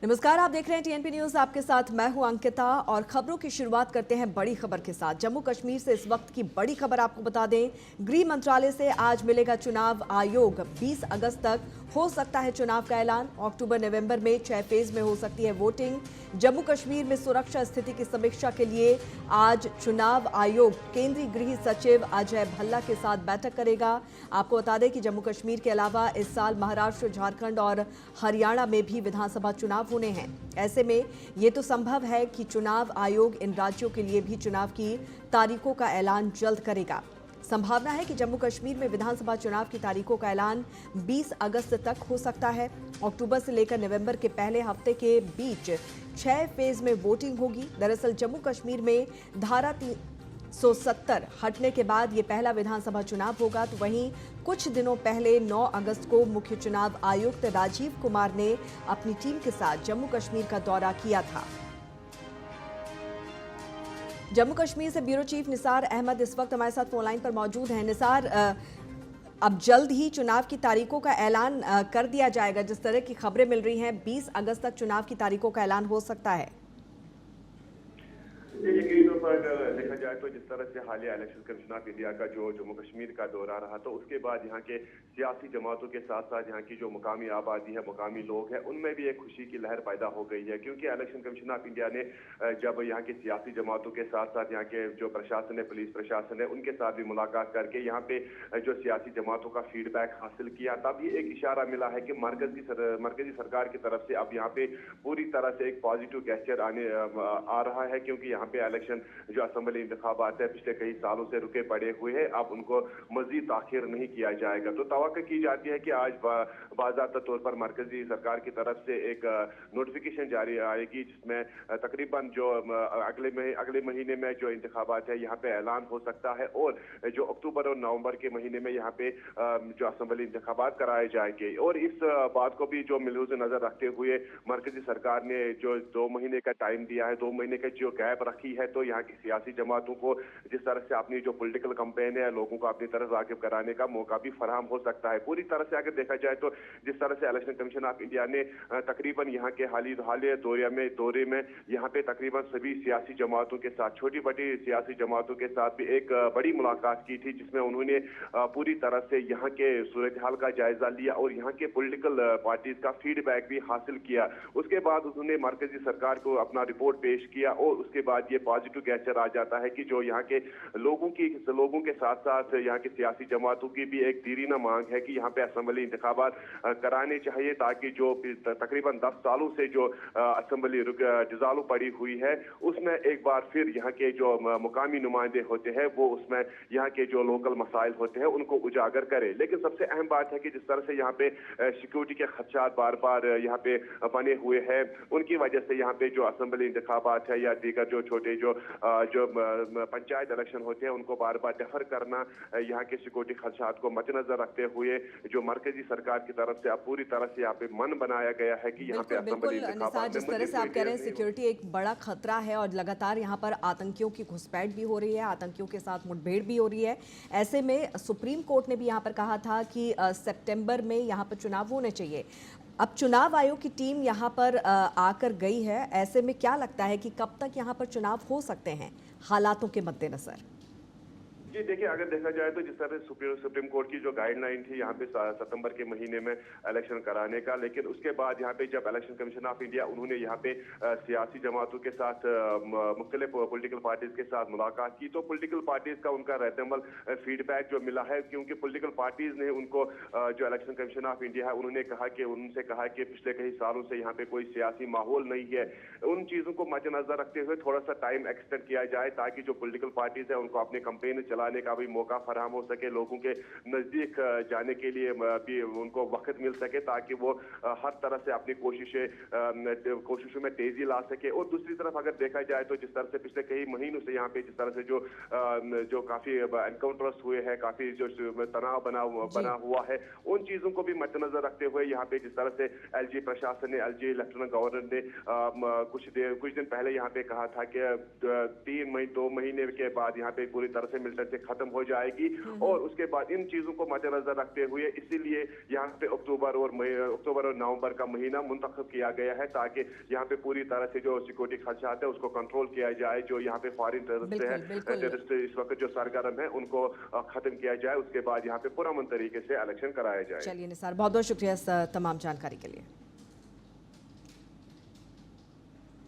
नमस्कार, आप देख रहे हैं टीएनपी न्यूज। आपके साथ मैं हूं अंकिता और खबरों की शुरुआत करते हैं बड़ी खबर के साथ। जम्मू कश्मीर से इस वक्त की बड़ी खबर आपको बता दें, गृह मंत्रालय से आज मिलेगा चुनाव आयोग। 20 अगस्त तक हो सकता है चुनाव का ऐलान। अक्टूबर नवंबर में 6 फेज में हो सकती है वोटिंग। जम्मू कश्मीर में सुरक्षा स्थिति की समीक्षा के लिए आज चुनाव आयोग केंद्रीय गृह सचिव अजय भल्ला के साथ बैठक करेगा। आपको बता दें कि जम्मू कश्मीर के अलावा इस साल महाराष्ट्र, झारखंड और हरियाणा में भी विधानसभा चुनाव होने हैं। ऐसे में ये तो संभव है कि चुनाव आयोग इन राज्यों के लिए भी चुनाव की तारीखों का ऐलान जल्द करेगा। संभावना है कि जम्मू कश्मीर में विधानसभा चुनाव की तारीखों का ऐलान 20 अगस्त तक हो सकता है। अक्टूबर से लेकर नवंबर के पहले हफ्ते के बीच 6 फेज में वोटिंग होगी। दरअसल जम्मू कश्मीर में धारा 370 हटने के बाद ये पहला विधानसभा चुनाव होगा। तो वहीं कुछ दिनों पहले 9 अगस्त को मुख्य चुनाव आयुक्त राजीव कुमार ने अपनी टीम के साथ जम्मू कश्मीर का दौरा किया था। जम्मू कश्मीर से ब्यूरो चीफ निसार अहमद इस वक्त हमारे साथ फोन लाइन पर मौजूद हैं। निसार, अब जल्द ही चुनाव की तारीखों का ऐलान कर दिया जाएगा। जिस तरह की खबरें मिल रही हैं, 20 अगस्त तक चुनाव की तारीखों का ऐलान हो सकता है। यकीनी तौर पर अगर देखा जाए तो जिस तरह से हालिया इलेक्शन कमीशन ऑफ इंडिया का जो जम्मू कश्मीर का दौरा रहा, तो उसके बाद यहाँ के सियासी जमातों के साथ साथ यहाँ की जो मुकामी आबादी है, मुकामी लोग हैं, उनमें भी एक खुशी की लहर पैदा हो गई है। क्योंकि इलेक्शन कमीशन ऑफ इंडिया ने जब यहाँ के सियासी जमातों के साथ साथ यहाँ के जो प्रशासन है, पुलिस प्रशासन है, उनके साथ भी मुलाकात करके यहाँ पे जो सियासी जमातों का फीडबैक हासिल किया, तब ये एक इशारा मिला है कि मरकजी सरकार की तरफ से अब यहाँ पे पूरी तरह से एक पॉजिटिव गेस्चर आ रहा है। क्योंकि यहाँ पे इलेक्शन जो असेंबली इंतखाबात है पिछले कई सालों से रुके पड़े हुए हैं, अब उनको मजीद ताखिर नहीं किया जाएगा। तो तवक्को की जाती है कि आज बाज़ाब्ता तौर पर मरकजी सरकार की तरफ से एक नोटिफिकेशन जारी आएगी, जिसमें तकरीबन जो अगले महीने में जो इंतखाबात है यहाँ पे ऐलान हो सकता है, और जो अक्टूबर और नवंबर के महीने में यहाँ पे जो असेंबली इंतखाबात कराए जाएंगे। और इस बात को भी जो मलहूज़ नजर रखते हुए मरकजी सरकार ने जो 2 महीने का टाइम दिया है, 2 महीने का जो गैप रखी है, तो यहाँ की सियासी जमातों को जिस तरह से अपनी जो पॉलिटिकल कैंपेन है, लोगों को अपनी तरफ राग़िब कराने का मौका भी फराहम हो सकता है। पूरी तरह से अगर देखा जाए तो जिस तरह से इलेक्शन कमीशन ऑफ इंडिया ने तकरीबन यहाँ के हालिया दौरे में यहाँ पे तकरीबन सभी सियासी जमातों के साथ, छोटी बड़ी सियासी जमातों के साथ भी एक बड़ी मुलाकात की थी, जिसमें उन्होंने पूरी तरह से यहाँ के सूरत हाल का जायजा लिया और यहाँ के पॉलिटिकल पार्टीज का फीडबैक भी हासिल किया। उसके बाद उन्होंने मरकजी सरकार को अपना रिपोर्ट पेश किया, और उसके बाद ये पॉजिटिव गेस्चर आ जाता है कि जो यहाँ के लोगों के साथ साथ यहाँ के सियासी जमातों की भी एक दीरीना मांग है कि यहाँ पे असेंबली इंतखाबात कराने चाहिए, ताकि जो तकरीबन 10 सालों से जो असेंबली डिजालू पड़ी हुई है, उसमें एक बार फिर यहाँ के जो मुकामी नुमाइंदे होते हैं वो उसमें यहाँ के जो लोकल मसाइल होते हैं उनको उजागर करे। लेकिन सबसे अहम बात है कि जिस तरह से यहाँ पे सिक्योरिटी के खदशात बार बार यहाँ पे बने हुए हैं, उनकी वजह से यहाँ पे जो असेंबली इंतखाबात है या दीगर जो छोटे जो पंचायत इलेक्शन होते हैं, उनको बार बार डेफर करना, यहाँ के सिक्योरिटी खदशात को मद्देनजर रखते हुए जो मरकजी सरकार की तरफ से अब पूरी तरह से यहाँ पे मन बनाया गया है कि यहाँ पे असेंबली इंतखाबात। जिस तरह से आप कह रहे हैं सिक्योरिटी एक बड़ा खतरा है और लगातार यहाँ पर आतंकियों की घुसपैठ भी हो रही है, आतंकियों के साथ मुठभेड़ भी हो रही है। ऐसे में सुप्रीम कोर्ट ने भी यहाँ पर कहा था कि सितंबर में यहाँ पर चुनाव होने चाहिए। अब चुनाव आयोग की टीम यहाँ पर आकर गई है। ऐसे में क्या लगता है कि कब तक यहाँ पर चुनाव हो सकते हैं हालातों के मद्देनजर? जी देखिए, अगर देखा जाए तो जिस तरह सुप्रीम कोर्ट की जो गाइडलाइन थी यहाँ पे सितंबर के महीने में इलेक्शन कराने का, लेकिन उसके बाद यहाँ पे जब इलेक्शन कमीशन ऑफ इंडिया उन्होंने यहाँ पे सियासी जमातों के साथ, मुख्तलिफ पॉलिटिकल पार्टीज के साथ मुलाकात की, तो पॉलिटिकल पार्टीज का उनका रहतमल फीडबैक जो मिला है, क्योंकि पॉलिटिकल पार्टीज ने उनको जो इलेक्शन कमीशन ऑफ इंडिया है उन्होंने कहा कि पिछले कई सालों से यहाँ पे कोई सियासी माहौल नहीं है। उन चीज़ों को मद्देनजर रखते हुए थोड़ा सा टाइम एक्सटेंड किया जाए, ताकि जो पॉलिटिकल पार्टीज है उनको अपने कैंपेन चलाने का भी मौका फराहम हो सके, लोगों के नजदीक जाने के लिए भी उनको वक्त मिल सके, ताकि वो हर तरह से अपनी कोशिशों में तेजी ला सके। और दूसरी तरफ अगर देखा जाए तो जिस तरह से पिछले कई महीनों से यहाँ पे जिस तरह से जो काफी एनकाउंटर्स हुए हैं, काफी जो तनाव बना हुआ है, उन चीजों को भी मद्देनजर रखते हुए यहाँ पे जिस तरह से एलजी प्रशासन ने, एलजी लेफ्टिनेंट गवर्नर ने कुछ दिन पहले यहाँ पे कहा था कि 2 महीने के बाद यहाँ पे पूरी तरह से मिलिटेंट से खत्म हो जाएगी। और उसके बाद इन चीजों को मद्देनजर रखते हुए इसीलिए यहाँ पे अक्टूबर और नवंबर का महीना मुंतखब किया गया है, ताकि यहाँ पे पूरी तरह से जो सिक्योरिटी खदशात है उसको कंट्रोल किया जाए। जो यहाँ पे फॉरेन टेररिस्ट इस वक्त जो सरगर्म है उनको खत्म किया जाए, उसके बाद यहाँ पे पुरअमन तरीके से इलेक्शन कराया जाए। चलिए निसार, बहुत बहुत शुक्रिया इस तमाम जानकारी के लिए।